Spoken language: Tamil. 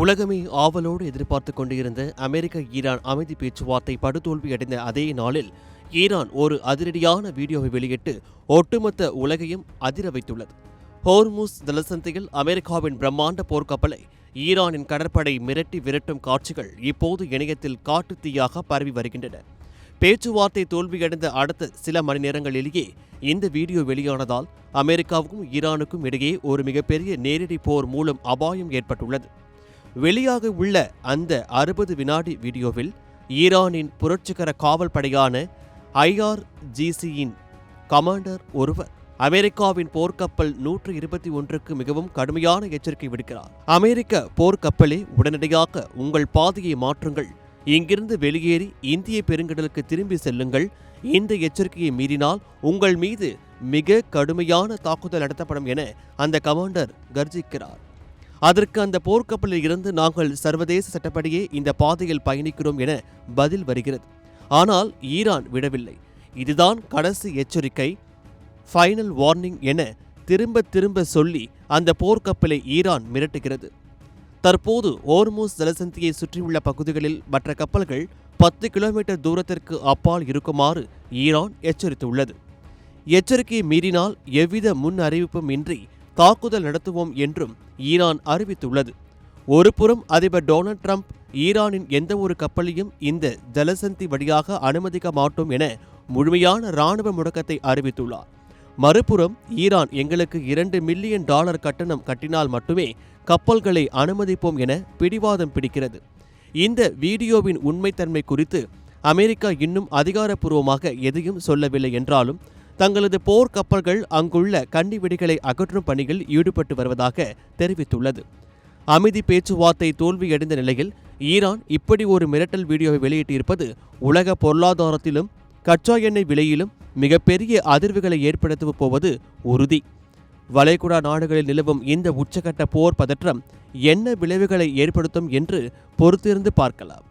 உலகமே ஆவலோடு எதிர்பார்த்து கொண்டிருந்த அமெரிக்க ஈரான் அமைதி பேச்சுவார்த்தை படுதோல்வியடைந்த அதே நாளில் ஈரான் ஒரு அதிரடியான வீடியோவை வெளியிட்டு ஒட்டுமொத்த உலகையும் அதிர வைத்துள்ளது. ஹோர்முஸ் ஜலசந்தியில் அமெரிக்காவின் பிரம்மாண்ட போர்க்கப்பலை ஈரானின் கடற்படை மிரட்டி விரட்டும் காட்சிகள் இப்போது இணையத்தில் காட்டுத்தீயாக பரவி வருகின்றன. பேச்சுவார்த்தை தோல்வியடைந்த அடுத்த சில மணி நேரங்களிலேயே இந்த வீடியோ வெளியானதால் அமெரிக்காவுக்கும் ஈரானுக்கும் இடையே ஒரு மிகப்பெரிய நேரடி போர் மூலம் அபாயம் ஏற்பட்டுள்ளது. வெளியாக உள்ள அந்த 60 வினாடி வீடியோவில் ஈரானின் புரட்சிகர காவல் படையான IRGCயின் கமாண்டர் ஒருவர் அமெரிக்காவின் போர்க்கப்பல் 121க்கு மிகவும் கடுமையான எச்சரிக்கை விடுக்கிறார். அமெரிக்க போர்க்கப்பலே, உடனடியாக உங்கள் பாதையை மாற்றுங்கள், இங்கிருந்து வெளியேறி இந்திய பெருங்கடலுக்கு திரும்பி செல்லுங்கள், இந்த எச்சரிக்கையை மீறினால் உங்கள் மீது மிக கடுமையான தாக்குதல் நடத்தப்படும் என அந்த கமாண்டர் கர்ஜிக்கிறார். அதற்கு அந்த போர்க்கப்பலில் இருந்து நாங்கள் சர்வதேச சட்டப்படியே இந்த பாதையில் பயணிக்கிறோம் என பதில் வருகிறது. ஆனால் ஈரான் விடவில்லை. இதுதான் கடைசி எச்சரிக்கை, ஃபைனல் வார்னிங் என திரும்ப திரும்ப சொல்லி அந்த போர்க்கப்பலை ஈரான் மிரட்டுகிறது. தற்போது ஹோர்முஸ் ஜலசந்தியை சுற்றியுள்ள பகுதிகளில் மற்ற கப்பல்கள் 10 கிலோமீட்டர் தூரத்திற்கு அப்பால் இருக்குமாறு ஈரான் எச்சரித்துள்ளது. எச்சரிக்கையை மீறினால் எவ்வித முன் அறிவிப்பும் இன்றி தாக்குதல் நடத்துவோம் என்றும் ஈரான் அறிவித்துள்ளது. ஒருபுறம் அதிபர் டொனால்ட் ட்ரம்ப் ஈரானின் எந்த ஒரு கப்பலையும் இந்த ஜலசந்தி வழியாக அனுமதிக்க மாட்டோம் என முழுமையான இராணுவ முடக்கத்தை அறிவித்துள்ளார். மறுபுறம் ஈரான் எங்களுக்கு $2 மில்லியன் கட்டணம் கட்டினால் மட்டுமே கப்பல்களை அனுமதிப்போம் என பிடிவாதம் பிடிக்கிறது. இந்த வீடியோவின் உண்மைத்தன்மை குறித்து அமெரிக்கா இன்னும் அதிகாரப்பூர்வமாக எதையும் சொல்லவில்லை என்றாலும் தங்களது போர் கப்பல்கள் அங்குள்ள கன்னி வெடிகளை அகற்றும் பணியில் ஈடுபட்டு வருவதாக தெரிவித்துள்ளது. அமைதி பேச்சுவார்த்தை தோல்வியடைந்த நிலையில் ஈரான் இப்படி ஒரு மிரட்டல் வீடியோவை வெளியிட்டிருப்பது உலக பொருளாதாரத்திலும் கச்சா எண்ணெய் விலையிலும் மிகப்பெரிய அதிர்வுகளை ஏற்படுத்த போவது உறுதி. வளைகுடா நாடுகளில் நிலவும் இந்த உச்சகட்ட போர் பதற்றம் என்ன விளைவுகளை ஏற்படுத்தும் என்று பொறுத்திருந்து பார்க்கலாம்.